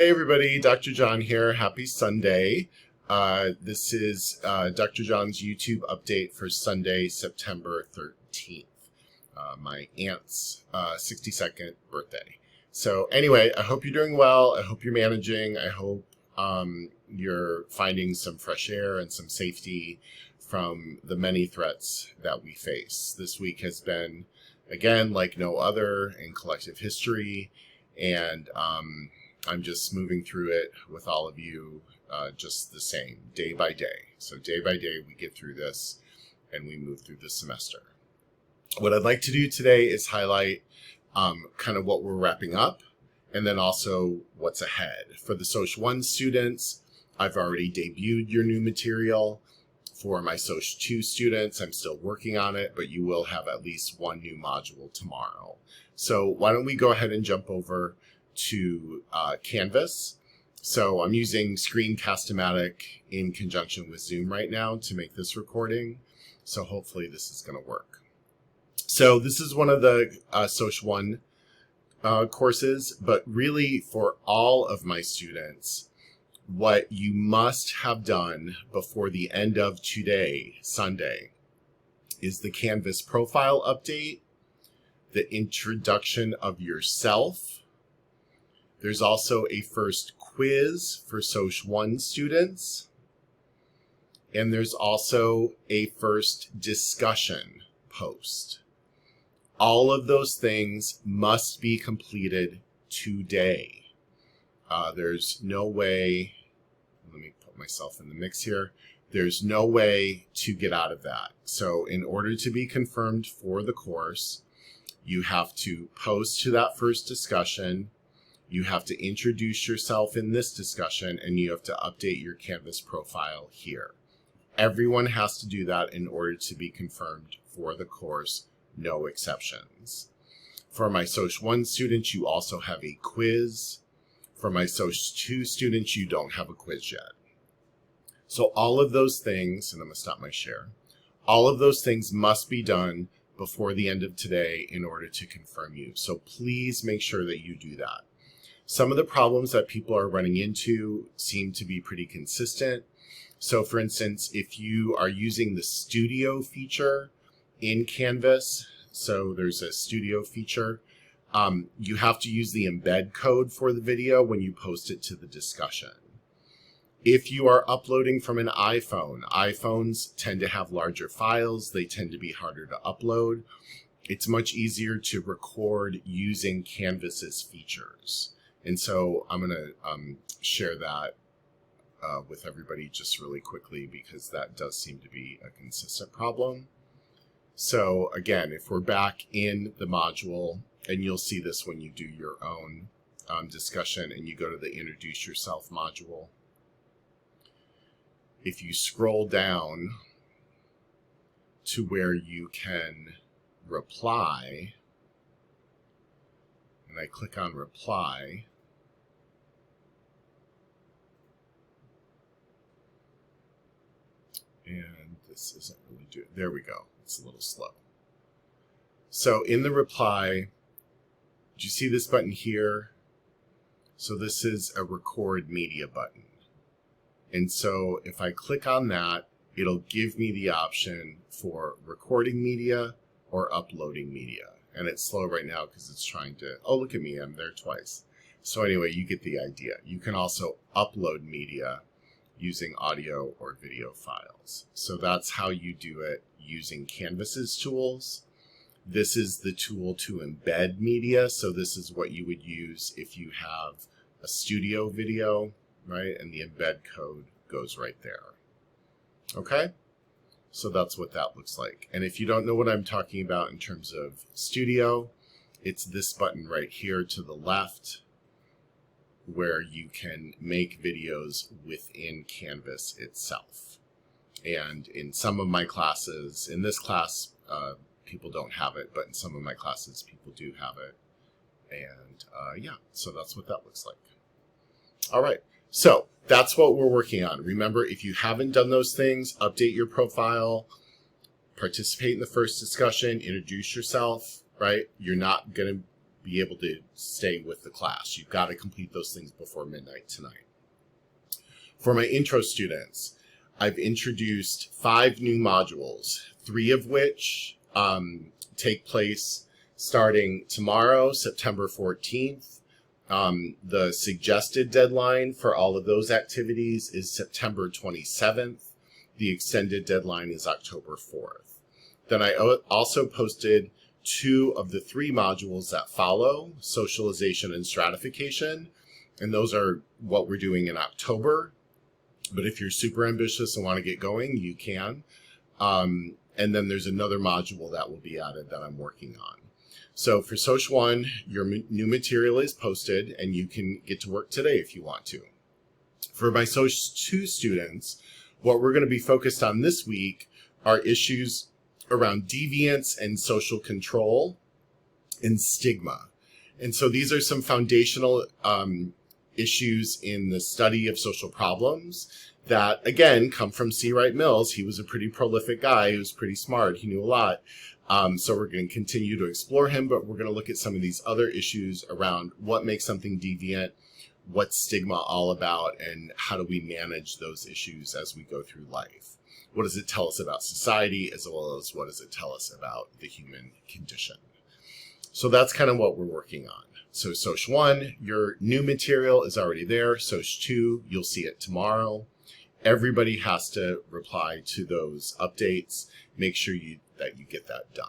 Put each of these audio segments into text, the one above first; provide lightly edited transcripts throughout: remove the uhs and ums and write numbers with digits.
Hey everybody, Dr. John here. Happy Sunday. This is Dr. John's YouTube update for Sunday, September 13th, my aunt's 62nd birthday. So anyway, I hope you're doing well. I hope you're managing. I hope you're finding some fresh air and some safety from the many threats that we face. This week has been, again, like no other in collective history, and I'm just moving through it with all of you just the same, day by day. So day by day, we get through this and we move through the semester. What I'd like to do today is highlight kind of what we're wrapping up and then also what's ahead. For the Social 1 students, I've already debuted your new material. For my Social 2 students, I'm still working on it, but you will have at least one new module tomorrow. So why don't we go ahead and jump over to Canvas. So I'm using Screencast-O-Matic in conjunction with Zoom right now to make this recording. So hopefully this is going to work. So this is one of the Social 1 courses, but really for all of my students, what you must have done before the end of today, Sunday, is the Canvas profile update, the introduction of yourself. There's also a first quiz for Social 1 students. And there's also a first discussion post. All of those things must be completed today. There's no way, let me put myself in the mix here. There's no way to get out of that. So in order to be confirmed for the course, you have to post to that first discussion. You have to introduce yourself in this discussion, and you have to update your Canvas profile here. Everyone has to do that in order to be confirmed for the course, no exceptions. For my Social 1 students, you also have a quiz. For my Social 2 students, you don't have a quiz yet. So all of those things, and I'm going to stop my share, all of those things must be done before the end of today in order to confirm you. So please make sure that you do that. Some of the problems that people are running into seem to be pretty consistent. So for instance, if you are using the studio feature in Canvas, so there's a studio feature, you have to use the embed code for the video when you post it to the discussion. If you are uploading from an iPhone, iPhones tend to have larger files. They tend to be harder to upload. It's much easier to record using Canvas's features. And so I'm going to share that with everybody just really quickly because that does seem to be a consistent problem. So again, if we're back in the module, and you'll see this when you do your own discussion and you go to the Introduce Yourself module. If you scroll down to where you can reply, and I click on reply, and this isn't really doing, there we go, it's a little slow. So in the reply, do you see this button here? So this is a record media button. And so if I click on that, it'll give me the option for recording media or uploading media. And it's slow right now because it's trying to, oh, look at me, I'm there twice. So anyway, you get the idea. You can also upload media using audio or video files. So that's how you do it using Canvas's tools. This is the tool to embed media. So this is what you would use if you have a studio video, right? And the embed code goes right there. Okay? So that's what that looks like. And if you don't know what I'm talking about in terms of studio, it's this button right here to the left where you can make videos within Canvas itself. And in some of my classes, in this class, people don't have it, but in some of my classes, people do have it. And yeah, so that's what that looks like. All right, so that's what we're working on. Remember, if you haven't done those things, update your profile, participate in the first discussion, introduce yourself, right? You're not going to be able to stay with the class. You've got to complete those things before midnight tonight. For my intro students, I've introduced 5 new modules, 3 of which take place starting tomorrow, September 14th. The suggested deadline for all of those activities is September 27th. The extended deadline is October 4th. Then I also posted 2 of the 3 modules that follow, socialization and stratification, and those are what we're doing in October. But if you're super ambitious and want to get going, you can. And then there's another module that will be added that I'm working on. So for Soc 1, your new material is posted, and you can get to work today if you want to. For my Soc 2 students, what we're going to be focused on this week are issues around deviance and social control and stigma. And so these are some foundational issues in the study of social problems that, again, come from C. Wright Mills. He was a pretty prolific guy. He was pretty smart. He knew a lot. So we're going to continue to explore him, but we're going to look at some of these other issues around what makes something deviant, what's stigma all about, and how do we manage those issues as we go through life. What does it tell us about society, as well as what does it tell us about the human condition? So that's kind of what we're working on. So Soc 1, your new material is already there. Soc 2, you'll see it tomorrow. Everybody has to reply to those updates. Make sure that you get that done.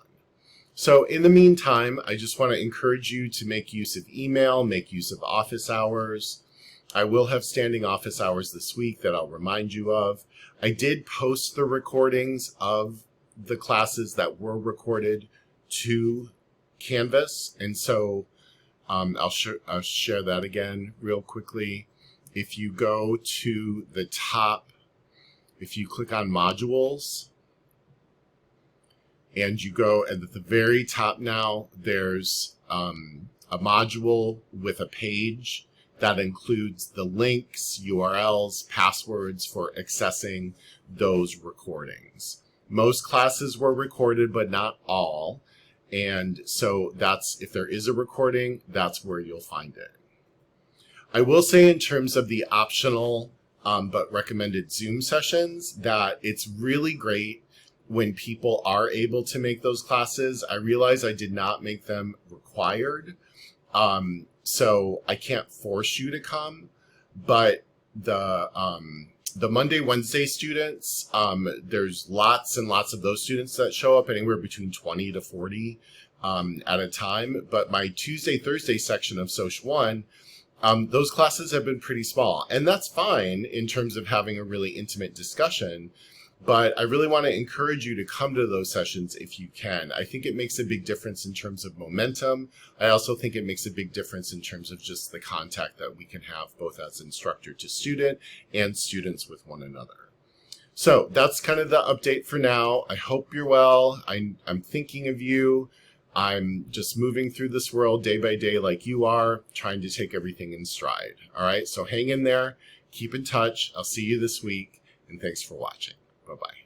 So in the meantime, I just want to encourage you to make use of email, make use of office hours. I will have standing office hours this week that I'll remind you of. I did post the recordings of the classes that were recorded to Canvas, and so I'll share that again real quickly. If you go to the top, if you click on modules, and you go at the very top now, there's a module with a page that includes the links, URLs, passwords for accessing those recordings. Most classes were recorded, but not all. And so that's, if there is a recording, that's where you'll find it. I will say in terms of the optional but recommended Zoom sessions that it's really great when people are able to make those classes. I realize I did not make them required, so I can't force you to come, but the Monday, Wednesday students, there's lots and lots of those students that show up, anywhere between 20 to 40 at a time. But my Tuesday, Thursday section of Soc 1, those classes have been pretty small, and that's fine in terms of having a really intimate discussion. But I really want to encourage you to come to those sessions if you can. I think it makes a big difference in terms of momentum. I also think it makes a big difference in terms of just the contact that we can have both as instructor to student and students with one another. So that's kind of the update for now. I hope you're well. I'm thinking of you. I'm just moving through this world day by day like you are, trying to take everything in stride. All right, so hang in there. Keep in touch. I'll see you this week, and thanks for watching. Bye-bye.